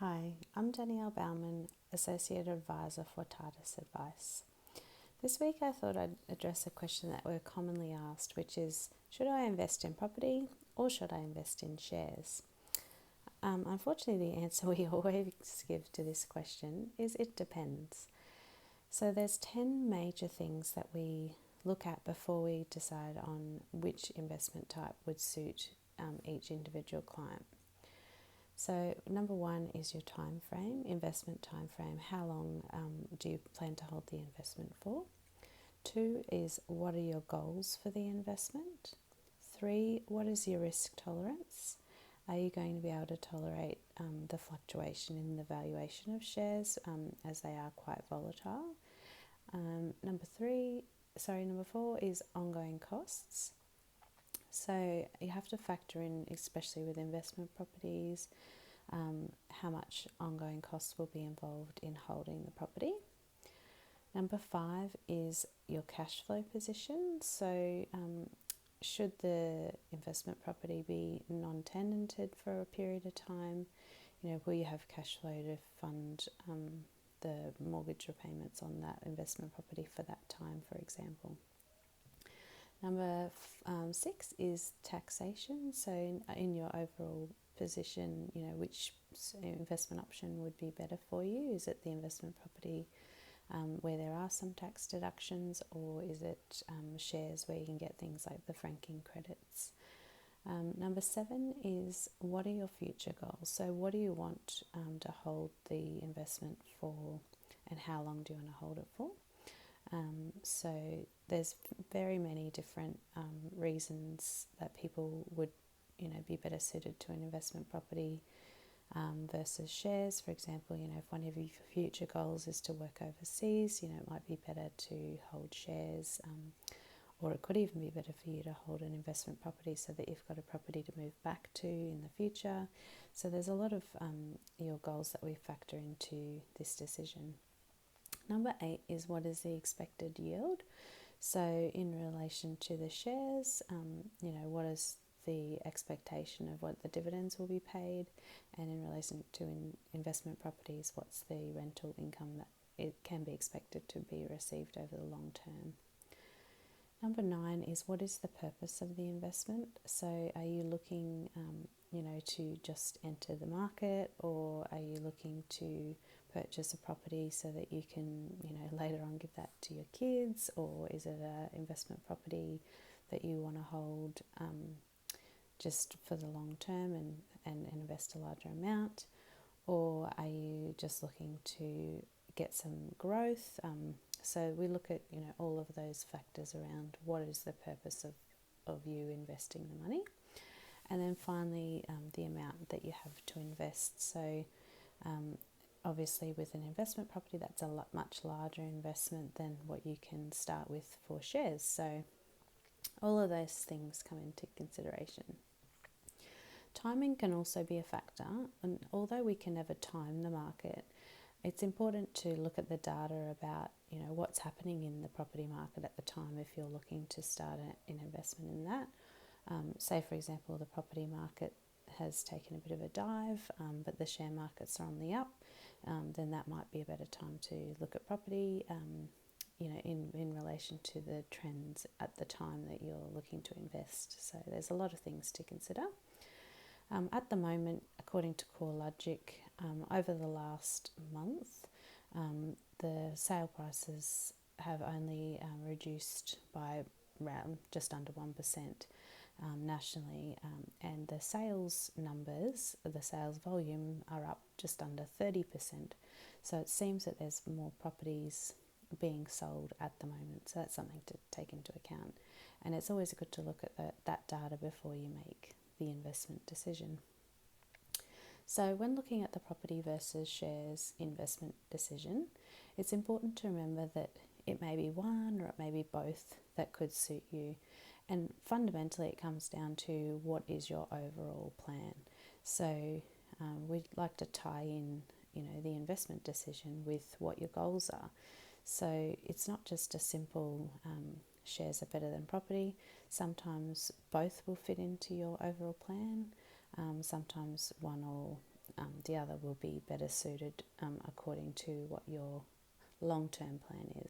Hi, I'm Danielle Bauman, Associate Advisor for Tardis Advice. This week I thought I'd address a question that we're commonly asked, which is, should I invest in property or should I invest in shares? Unfortunately, the answer we always give to this question is it depends. So there's 10 major things that we look at before we decide on which investment type would suit each individual client. So number one is your time frame, investment time frame. How long do you plan to hold the investment for? Two is, what are your goals for the investment? Three, what is your risk tolerance? Are you going to be able to tolerate the fluctuation in the valuation of shares as they are quite volatile? Number four is ongoing costs. So you have to factor in, especially with investment properties, how much ongoing costs will be involved in holding the property. Number five is your cash flow position. So should the investment property be non-tenanted for a period of time, will you have cash flow to fund the mortgage repayments on that investment property for that time, for example? Number six is taxation. So in your overall position, which investment option would be better for you? Is it the investment property where there are some tax deductions, or is it shares where you can get things like the franking credits? Number seven is, what are your future goals? So what do you want to hold the investment for, and how long do you want to hold it for? So there's very many different reasons that people would, be better suited to an investment property versus shares. For example, if one of your future goals is to work overseas, it might be better to hold shares, or it could even be better for you to hold an investment property so that you've got a property to move back to in the future. So there's a lot of your goals that we factor into this decision. Number eight is, what is the expected yield? So in relation to the shares, what is the expectation of what the dividends will be paid? And in relation to investment properties, what's the rental income that it can be expected to be received over the long term? Number nine is, what is the purpose of the investment? So are you looking, to just enter the market, or are you looking to purchase a property so that you can, later on give that to your kids? Or is it an investment property that you want to hold just for the long term and invest a larger amount? Or are you just looking to get some growth? So we look at, all of those factors around what is the purpose of you investing the money. And then finally, the amount that you have to invest. So obviously with an investment property, that's a much larger investment than what you can start with for shares. So all of those things come into consideration. Timing can also be a factor, and although we can never time the market, it's important to look at the data about, what's happening in the property market at the time if you're looking to start an investment in that. Say, for example, the property market has taken a bit of a dive, but the share markets are on the up, then that might be a better time to look at property, in relation to the trends at the time that you're looking to invest. So there's a lot of things to consider. At the moment, according to CoreLogic, over the last month, the sale prices have only reduced by around just under 1% nationally, and the sales numbers, the sales volume, are up just under 30%. So it seems that there's more properties being sold at the moment. So that's something to take into account. And it's always good to look at that data before you make the investment decision. So when looking at the property versus shares investment decision, it's important to remember that it may be one or it may be both that could suit you. And fundamentally, it comes down to, what is your overall plan? So we'd like to tie in, the investment decision with what your goals are. So it's not just a simple shares are better than property. Sometimes both will fit into your overall plan. Sometimes one or the other will be better suited according to what your long-term plan is.